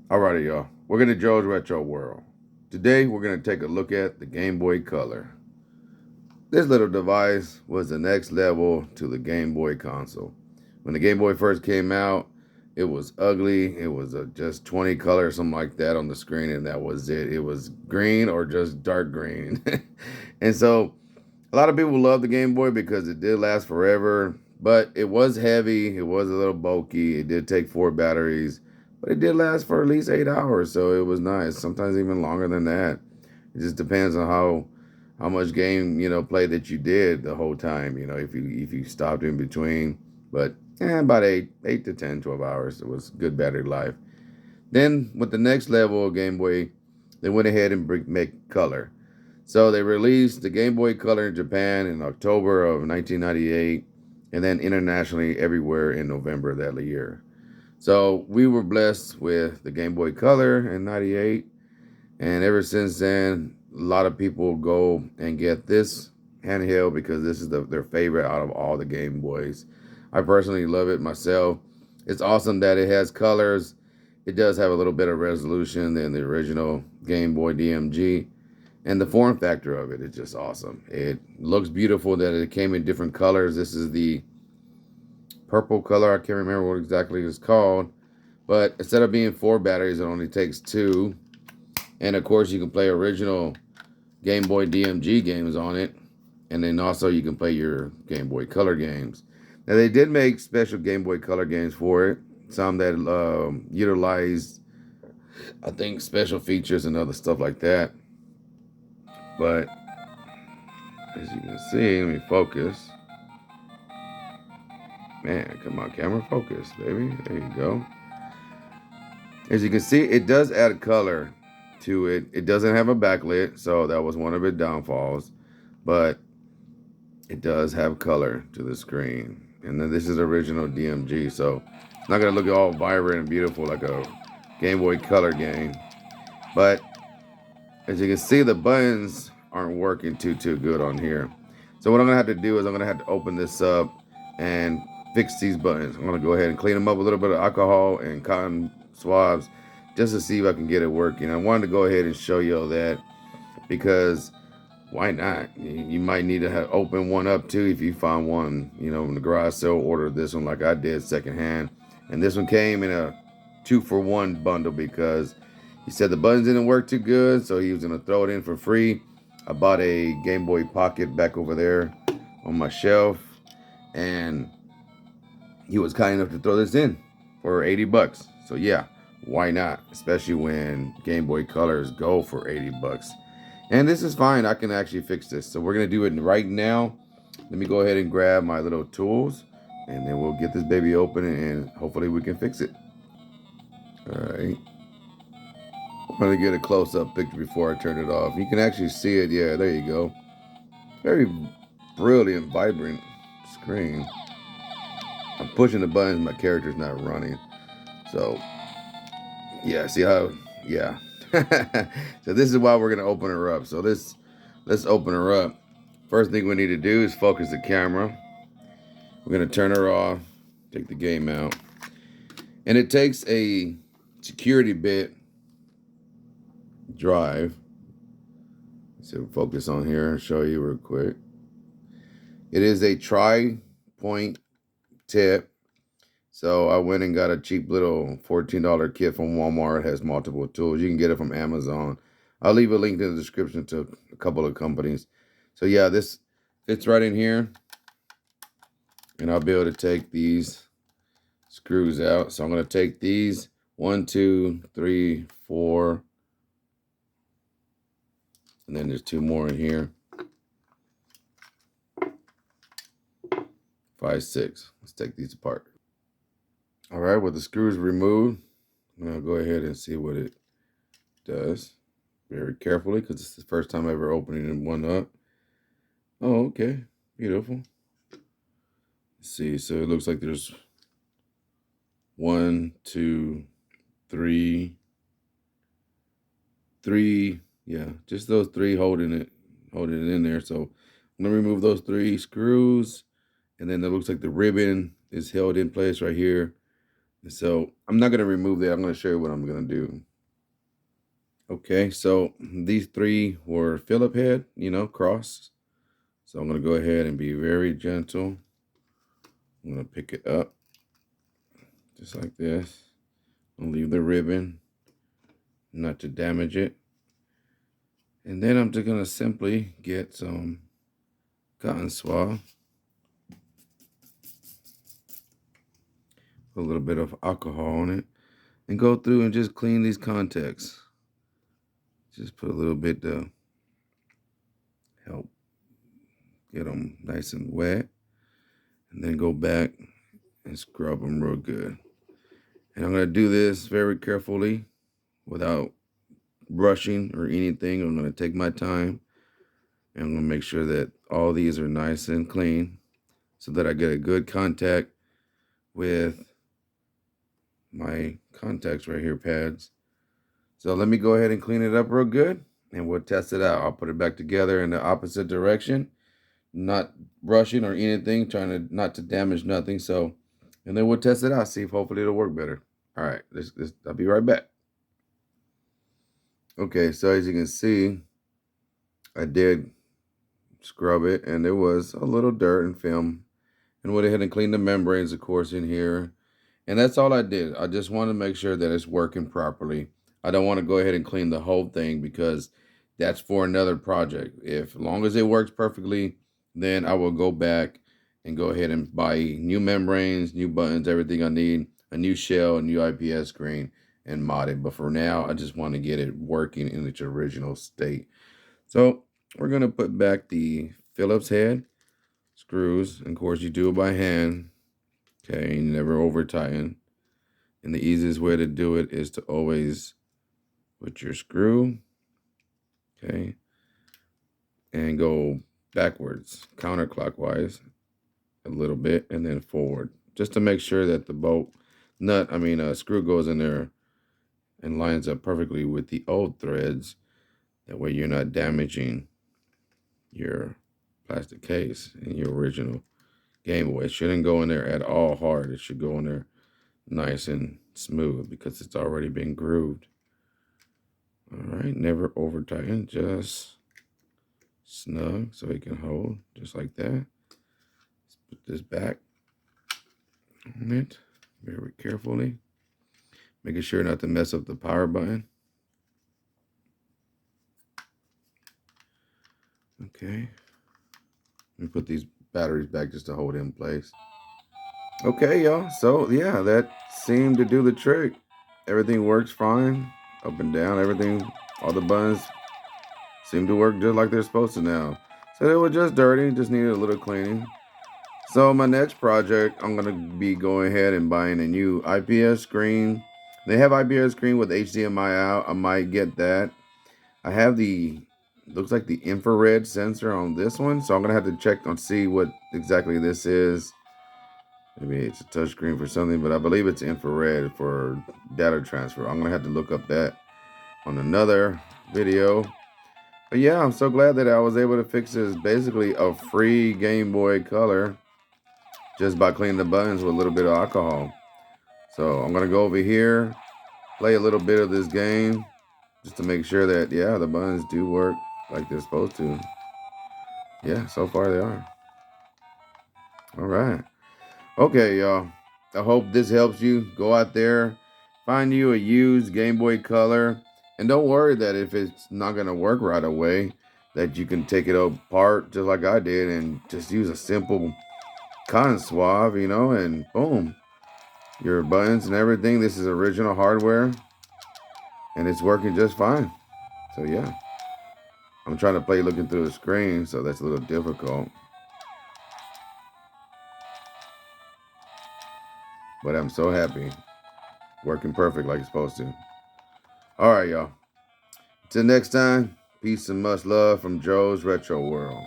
Alrighty, y'all. We're gonna Joe's Retro World. Today, we're gonna take a look at the Game Boy Color. This little device was the next level to the Game Boy console. When the Game Boy first came out, it was ugly. It was just 20 colors, something like that on the screen, and that was it. It was green or just dark green. And so, a lot of people love the Game Boy because it did last forever, but it was heavy. It was a little bulky. It did take 4 batteries, but it did last for at least 8 hours, so it was nice. Sometimes even longer than that. It just depends on how much game play that you did the whole time. If you stopped in between, but about 8 to 10, 12 hours. It was good battery life. Then with the next level of Game Boy, they went ahead and make color. So they released the Game Boy Color in Japan in October of 1998, and then internationally everywhere in November of that year. So we were blessed with the Game Boy Color in '98, and ever since then, a lot of people go and get this handheld because this is their favorite out of all the Game Boys. I personally love it myself. It's awesome that it has colors. It does have a little bit of resolution than the original Game Boy DMG. And the form factor of it is just awesome. It looks beautiful that it came in different colors. This is the purple color. I can't remember what exactly it's called. But instead of being 4 batteries, it only takes 2. And of course, you can play original Game Boy DMG games on it. And then also you can play your Game Boy Color games. Now, they did make special Game Boy Color games for it. Some that utilized, I think, special features and other stuff like that. But as you can see, let me focus. Man, come on, camera, focus, baby. There you go. As you can see, it does add color to it. It doesn't have a backlit, so that was one of its downfalls. But it does have color to the screen. And then this is original DMG, so it's not going to look all vibrant and beautiful like a Game Boy Color game. But as you can see, the buttons aren't working too good on here. So what I'm going to have to do is I'm going to have to open this up and fix these buttons. I'm going to go ahead and clean them up with a little bit of alcohol and cotton swabs just to see if I can get it working. I wanted to go ahead and show you all that because why not? You might need to open one up too if you find one, in the garage sale. Order this one like I did secondhand. And this one came in a 2-for-1 bundle because he said the buttons didn't work too good, so he was going to throw it in for free. I bought a Game Boy Pocket back over there on my shelf, and he was kind enough to throw this in for 80 bucks. So yeah, why not? Especially when Game Boy Colors go for 80 bucks. And this is fine. I can actually fix this. So we're going to do it right now. Let me go ahead and grab my little tools, and then we'll get this baby open, and hopefully we can fix it. All right. I'm going to get a close-up picture before I turn it off. You can actually see it. Yeah, there you go. Very brilliant, vibrant screen. I'm pushing the buttons. My character's not running. So, yeah, see how, yeah. So this is why we're going to open her up. So let's open her up. First thing we need to do is focus the camera. We're going to turn her off, take the game out. And it takes a security bit drive. So focus on here and show you real quick. It is a tri-point tip. So I went and got a cheap little $14 kit from Walmart. It has multiple tools. You can get it from Amazon. I'll leave a link in the description to a couple of companies. So yeah, this fits right in here. And I'll be able to take these screws out. So I'm going to take these 1, 2, 3, 4. And then there's 2 more in here. 5, 6. Let's take these apart. All right, with the screws removed, I'm going to go ahead and see what it does very carefully because it's the first time ever opening one up. Oh, okay. Beautiful. Let's see. So it looks like there's 1, 2, 3. Yeah, just those 3 holding it in there. So I'm going to remove those 3 screws. And then it looks like the ribbon is held in place right here. So I'm not going to remove that. I'm going to show you what I'm going to do. Okay, so these three were Phillip head, cross. So I'm going to go ahead and be very gentle. I'm going to pick it up just like this. I'll leave the ribbon not to damage it. And then I'm just going to simply get some cotton swab, put a little bit of alcohol on it, and go through and just clean these contacts. Just put a little bit to help get them nice and wet, and then go back and scrub them real good. And I'm going to do this very carefully without brushing or anything. I'm going to take my time, and I'm going to make sure that all these are nice and clean so that I get a good contact with my contacts right here, pads. So let me go ahead and clean it up real good, and we'll test it out. I'll put it back together in the opposite direction, not brushing or anything, trying to not to damage nothing. So, and then we'll test it out, see if hopefully it'll work better. All right, I'll be right back. Okay, so as you can see, I did scrub it, and there was a little dirt and film, and went ahead and cleaned the membranes, of course, in here. And that's all I did. I just want to make sure that it's working properly. I don't want to go ahead and clean the whole thing because that's for another project. If as long as it works perfectly, then I will go back and go ahead and buy new membranes, new buttons, everything I need, a new shell, a new IPS screen, and mod it. But for now, I just want to get it working in its original state. So we're going to put back the Phillips head screws. And of course, you do it by hand. Okay, you never over tighten. And the easiest way to do it is to always put your screw, okay, and go backwards, counterclockwise a little bit, and then forward, just to make sure that the screw goes in there and lines up perfectly with the old threads. That way you're not damaging your plastic case in your original Game Boy. It shouldn't go in there at all hard. It should go in there nice and smooth because it's already been grooved. All right, never over tighten, just snug so it can hold just like that. Let's put this back on it very carefully, making sure not to mess up the power button. Okay, let me put these batteries back just to hold it in place. Okay, y'all, so yeah, that seemed to do the trick. Everything works fine, up and down, everything, all the buttons seem to work just like they're supposed to now. So they were just dirty, just needed a little cleaning. So my next project, I'm gonna be going ahead and buying a new IPS screen. They have IPS screen with HDMI out. I might get that. I have looks like the infrared sensor on this one, so I'm gonna have to check and see what exactly this is. Maybe it's a touch screen for something, but I believe it's infrared for data transfer. I'm gonna have to look up that on another video. But yeah, I'm so glad that I was able to fix this. Basically a free Game Boy Color just by cleaning the buttons with a little bit of alcohol. So I'm gonna go over here, play a little bit of this game just to make sure that, yeah, the buttons do work like they're supposed to. Yeah, so far they are. All right. Okay, y'all. I hope this helps you. Go out there, find you a used Game Boy Color, and don't worry that if it's not gonna work right away, that you can take it apart just like I did and just use a simple cotton swab, and boom, your buttons and everything. This is original hardware, and it's working just fine. So yeah, I'm trying to play looking through the screen, so that's a little difficult. But I'm so happy. Working perfect like it's supposed to. All right, y'all. Till next time, peace and much love from Joe's Retro World.